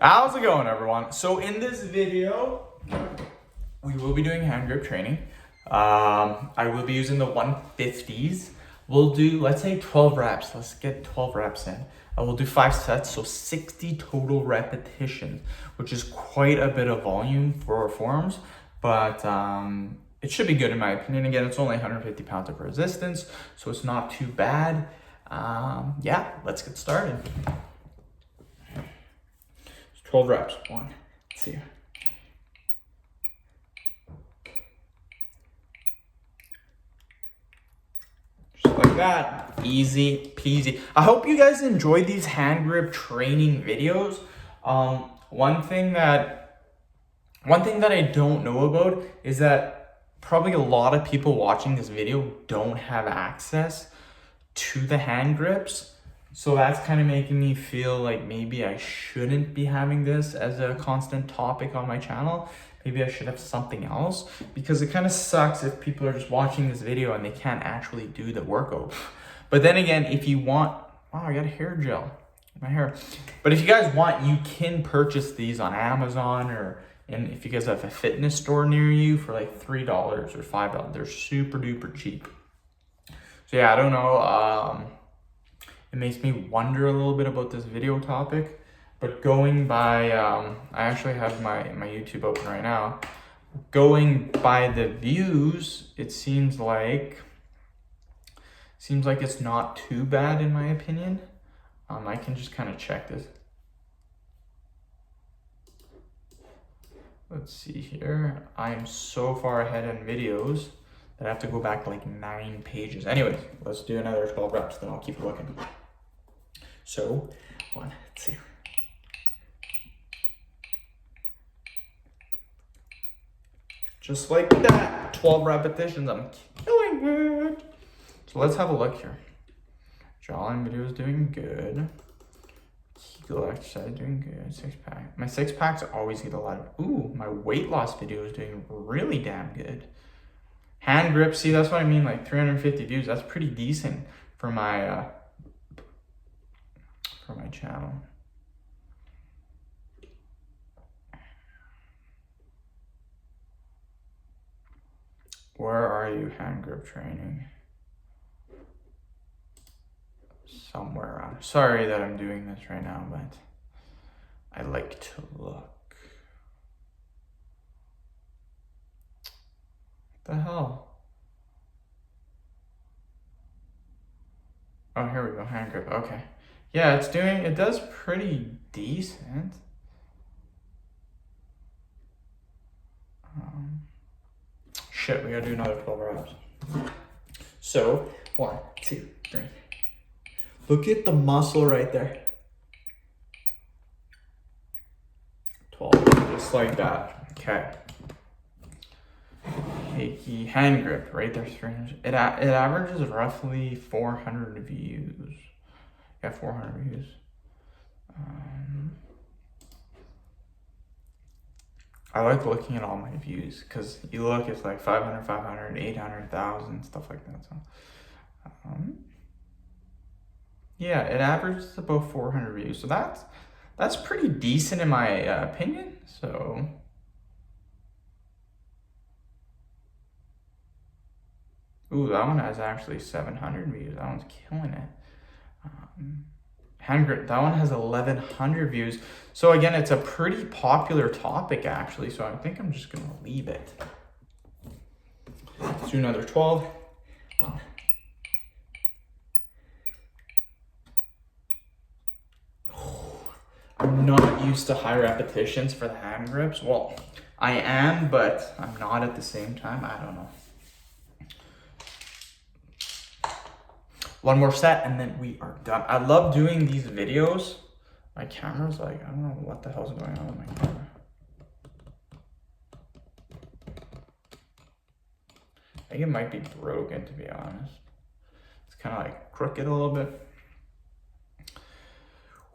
How's it going, everyone? So in this video, we will be doing hand grip training. I will be using the 150s. We'll do, let's say 12 reps. Let's get 12 reps in. I will do 5 sets, so 60 total repetitions, which is quite a bit of volume for our forearms, but it should be good in my opinion. Again, it's only 150 pounds of resistance, so it's not too bad. Yeah, let's get started. 12 reps. 1, 2. Just like that. Easy peasy. I hope you guys enjoyed these hand grip training videos. One thing that I don't know about is that probably a lot of people watching this video don't have access to the hand grips. So that's kind of making me feel like maybe I shouldn't be having this as a constant topic on my channel. Maybe I should have something else, because it kind of sucks if people are just watching this video and they can't actually do the workout. But then again, if you want, wow, I got hair gel in my hair. But if you guys want, you can purchase these on Amazon, or and if you guys have a fitness store near you for like $3 or $5. They're super duper cheap. So yeah, I don't know. It makes me wonder a little bit about this video topic, but going by, I actually have my YouTube open right now. Going by the views, it seems like it's not too bad in my opinion. I can just kind of check this. Let's see here. I am so far ahead in videos that I have to go back like 9 pages. Anyways, let's do another 12 reps, then I'll keep looking. So, 1, 2. Just like that, 12 repetitions, I'm killing it. So let's have a look here. Jawline video is doing good. Kegel exercise doing good. 6-pack. My 6-packs always get a lot of, ooh, my weight loss video is doing really damn good. Hand grip, see, that's what I mean, like 350 views. That's pretty decent for my channel. Where are you, hand grip training? Somewhere around. Sorry that I'm doing this right now, but I like to look. What the hell? Oh, here we go, hand grip, okay. Yeah, it does pretty decent. Shit, we gotta do another 12 reps. So, 1, 2, 3. Look at the muscle right there. 12, just like that. Okay. Hakey hand grip, right there, 300. It averages roughly 400 views. Yeah, 400 views. I like looking at all my views, because you look, it's like 500, 500, 800,000, stuff like that. So, yeah, it averages about 400 views. So that's pretty decent in my opinion. So, ooh, that one has actually 700 views. That one's killing it. Hand grip, that one has 1,100 views. So again, it's a pretty popular topic actually, so I think I'm just gonna leave it. Let's do another 12. I'm not used to high repetitions for the hand grips. Well, I am, but I'm not at the same time. I don't know. One more set and then we are done. I love doing these videos. My camera's like, I don't know what the hell's going on with my camera. I think it might be broken, to be honest. It's kind of like crooked a little bit.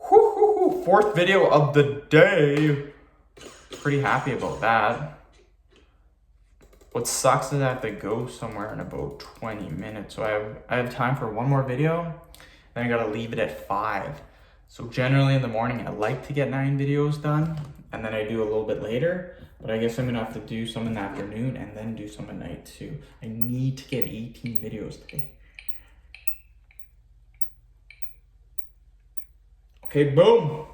Whoo, 4th video of the day. Pretty happy about that. What sucks is I have to go somewhere in about 20 minutes. So I have time for one more video. Then I gotta leave it at 5. So generally in the morning, I like to get 9 videos done, and then I do a little bit later, but I guess I'm gonna have to do some in the afternoon and then do some at night too. I need to get 18 videos today. Okay, boom.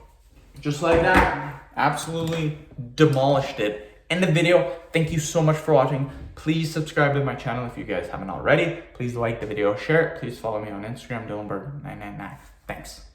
Just like that, absolutely demolished it. End the video. Thank you so much for watching. Please subscribe to my channel if you guys haven't already. Please like the video, share it. Please follow me on Instagram, Dylanberg999. Thanks.